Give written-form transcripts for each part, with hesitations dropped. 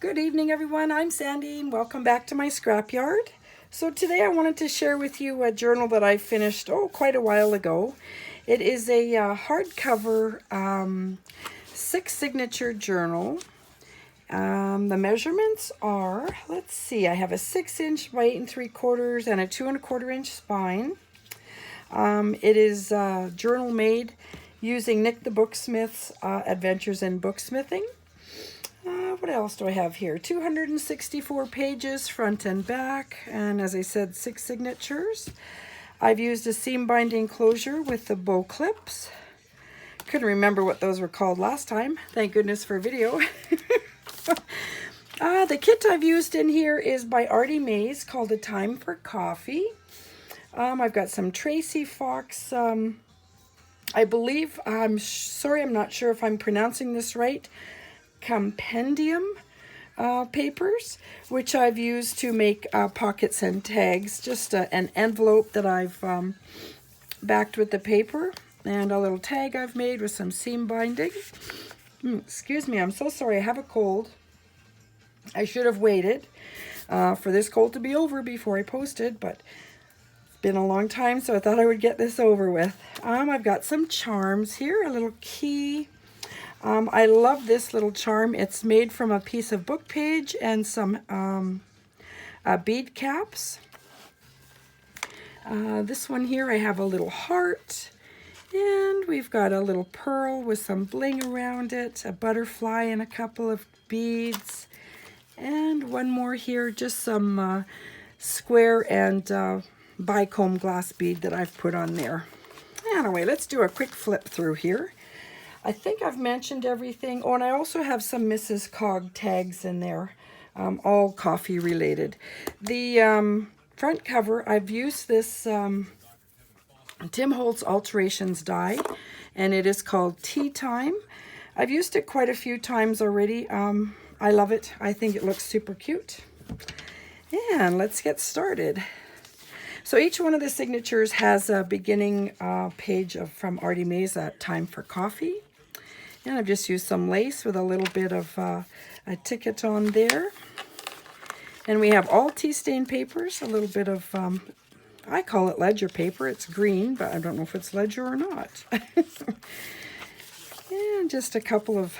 Good evening, everyone. I'm Sandy, and welcome back to my scrapyard. So today I wanted to share with you a journal that I finished, quite a while ago. It is a hardcover 6-signature journal. The measurements are, let's see, I have a 6-inch by 8 3/4 and a 2 1/4-inch spine. It is journal made using Nick the Booksmith's Adventures in Booksmithing. What else do I have here? 264 pages front and back, and as I said, 6 signatures. I've used a seam binding closure with the bow clips. Couldn't remember what those were called last time. Thank goodness for video. The kit I've used in here is by Artie Mays, called A Time for Coffee. I've got some Tracy Fox, I believe, I'm not sure if I'm pronouncing this right, compendium papers, which I've used to make pockets and tags. Just an envelope that I've backed with the paper, and a little tag I've made with some seam binding. Excuse me, I'm so sorry, I have a cold. I should have waited for this cold to be over before I posted, but it's been a long time, so I thought I would get this over with. I've got some charms here, a little key. I love this little charm. It's made from a piece of book page and some bead caps. This one here, I have a little heart, and we've got a little pearl with some bling around it, a butterfly and a couple of beads, and one more here, just some square and bicomb glass bead that I've put on there. Anyway, let's do a quick flip through here. I think I've mentioned everything. Oh, and I also have some Mrs. Cog tags in there, all coffee related. The front cover, I've used this Tim Holtz Alterations die, and it is called Tea Time. I've used it quite a few times already. I love it. I think it looks super cute. And let's get started. So each one of the signatures has a beginning page from Artie Mays, That Time for Coffee. And I've just used some lace with a little bit of a ticket on there. And we have all tea stain papers, a little bit of, I call it ledger paper. It's green, but I don't know if it's ledger or not. And just a couple of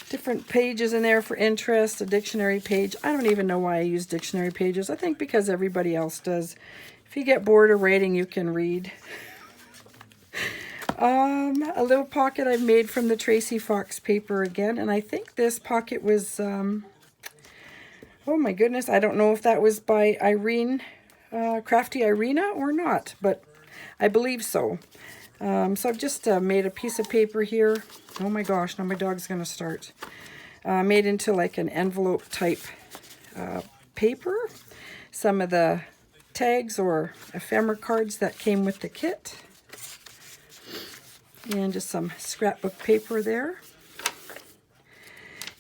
different pages in there for interest, a dictionary page. I don't even know why I use dictionary pages. I think because everybody else does. If you get bored of writing, you can read. A little pocket I've made from the Tracy Fox paper again, and I think this pocket was, oh my goodness, I don't know if that was by Irene, Crafty Irina or not, but I believe so. So I've just made a piece of paper here. Oh my gosh, now my dog's going to start. Made into like an envelope type paper. Some of the tags or ephemera cards that came with the kit. And just some scrapbook paper there.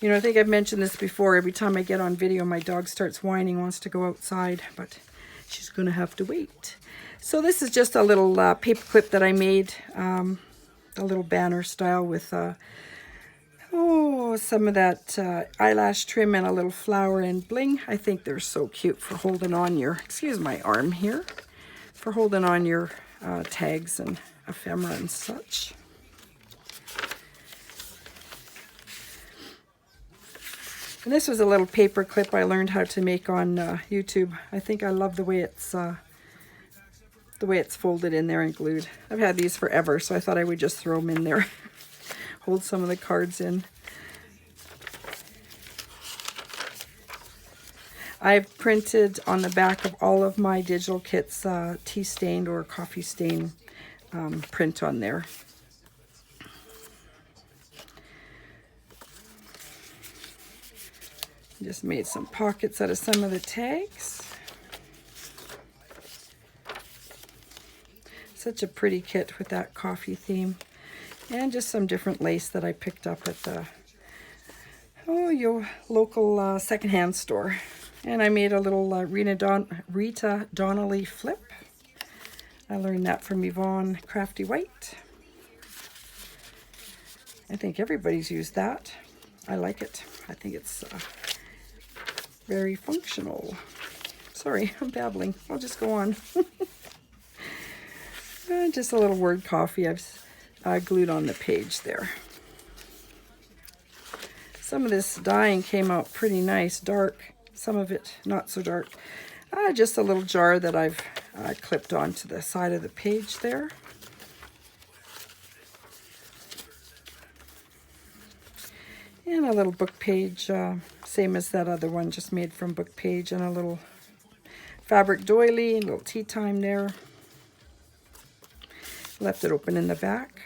You know, I think I've mentioned this before. Every time I get on video, my dog starts whining, wants to go outside, but she's going to have to wait. So this is just a little paper clip that I made, a little banner style with some of that eyelash trim and a little flower and bling. I think they're so cute for holding on your, excuse my arm here, for holding on your tags and ephemera and such. And this was a little paper clip I learned how to make on YouTube. I think I love the way it's folded in there and glued. I've had these forever, so I thought I would just throw them in there. Hold some of the cards in. I've printed on the back of all of my digital kits tea stained or coffee stain print on there. Just made some pockets out of some of the tags. Such a pretty kit with that coffee theme. And just some different lace that I picked up at the your local secondhand store. And I made a little Rita Donnelly flip. I learned that from Yvonne Crafty White. I think everybody's used that. I like it. I think it's Very functional. Sorry, I'm babbling. I'll just go on. Just a little word coffee I've glued on the page there. Some of this dyeing came out pretty nice, dark. Some of it not so dark. Just a little jar that I've clipped onto the side of the page there. And a little book page, same as that other one, just made from book page, and a little fabric doily, a little tea time there. Left it open in the back.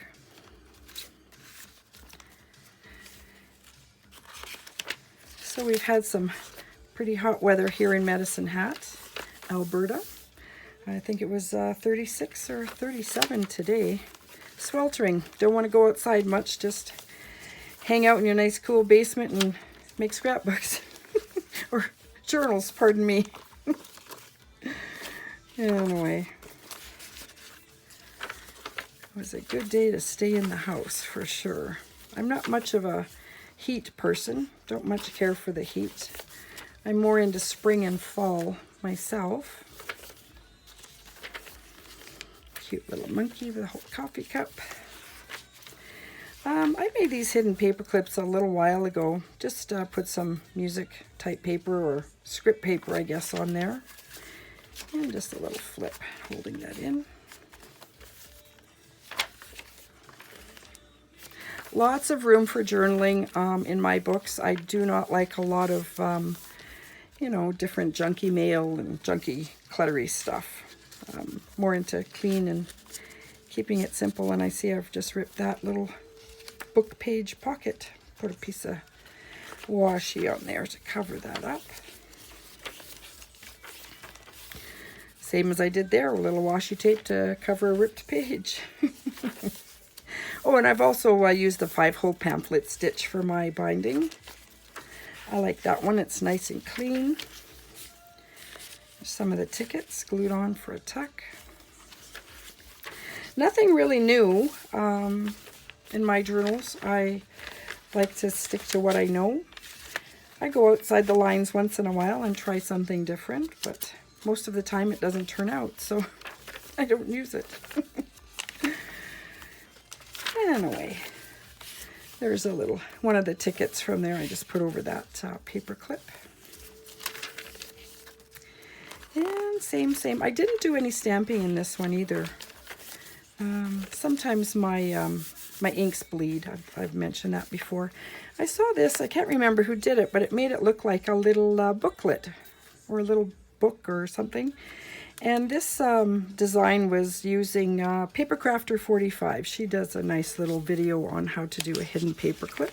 So we've had some pretty hot weather here in Medicine Hat, Alberta. I think it was 36 or 37 today. Sweltering. Don't want to go outside much, just hang out in your nice cool basement and make scrapbooks. Or journals, pardon me. Anyway. It was a good day to stay in the house for sure. I'm not much of a heat person. Don't much care for the heat. I'm more into spring and fall myself. Cute little monkey with a whole coffee cup. I made these hidden paper clips a little while ago. Just put some music type paper or script paper, I guess, on there. And just a little flip holding that in. Lots of room for journaling in my books. I do not like a lot of, you know, different junky mail and junky cluttery stuff. More into clean and keeping it simple. And I see I've just ripped that little book page pocket. Put a piece of washi on there to cover that up. Same as I did there, a little washi tape to cover a ripped page. Oh, and I've also used the 5-hole pamphlet stitch for my binding. I like that one. It's nice and clean. There's some of the tickets glued on for a tuck. Nothing really new in my journals. I like to stick to what I know. I go outside the lines once in a while and try something different, but most of the time it doesn't turn out, so I don't use it. Anyway, there's a little, one of the tickets from there I just put over that paper clip. And same. I didn't do any stamping in this one either. Sometimes my my inks bleed. I've mentioned that before. I saw this, I can't remember who did it, but it made it look like a little booklet or a little book or something. And this design was using Paper Crafter 45. She does a nice little video on how to do a hidden paper clip.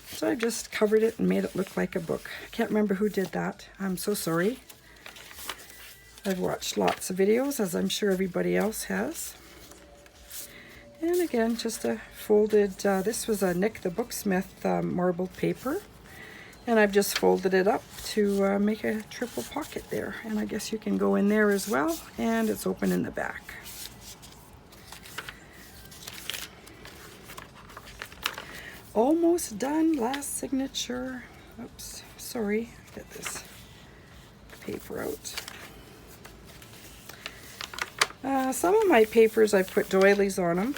So I just covered it and made it look like a book. I can't remember who did that. I'm so sorry. I've watched lots of videos, as I'm sure everybody else has. And again, just a folded, this was a Nick the Booksmith marbled paper. And I've just folded it up to make a triple pocket there. And I guess you can go in there as well. And it's open in the back. Almost done. Last signature. Oops, sorry. Get this paper out. Some of my papers I put doilies on them.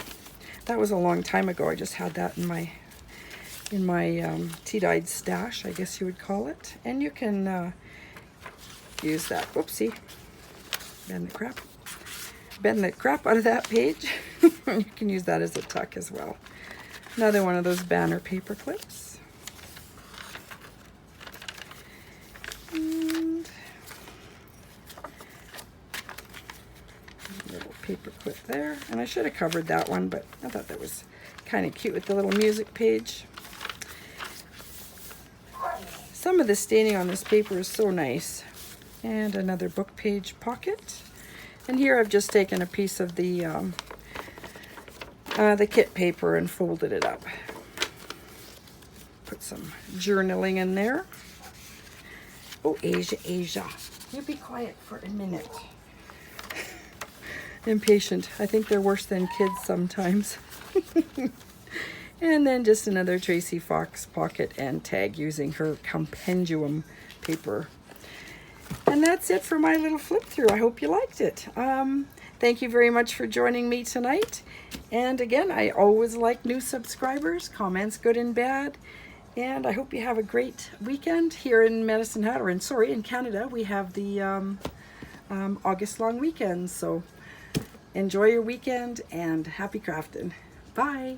That was a long time ago. I just had that in my tea-dyed stash, I guess you would call it. And you can use that. Whoopsie. Bend the crap out of that page. You can use that as a tuck as well. Another one of those banner paper clips. And a little paper clip there. And I should have covered that one, but I thought that was kind of cute with the little music page. Some of the staining on this paper is so nice. And another book page pocket. And here I've just taken a piece of the kit paper and folded it up. Put some journaling in there. Oh, Asia. You be quiet for a minute. Impatient. I think they're worse than kids sometimes. And then just another Tracy Fox pocket and tag using her compendium paper. And that's it for my little flip through. I hope you liked it. Thank you very much for joining me tonight. And again, I always like new subscribers, comments good and bad. And I hope you have a great weekend here in Medicine Hat, or in Canada. We have the August long weekend. So enjoy your weekend and happy crafting. Bye.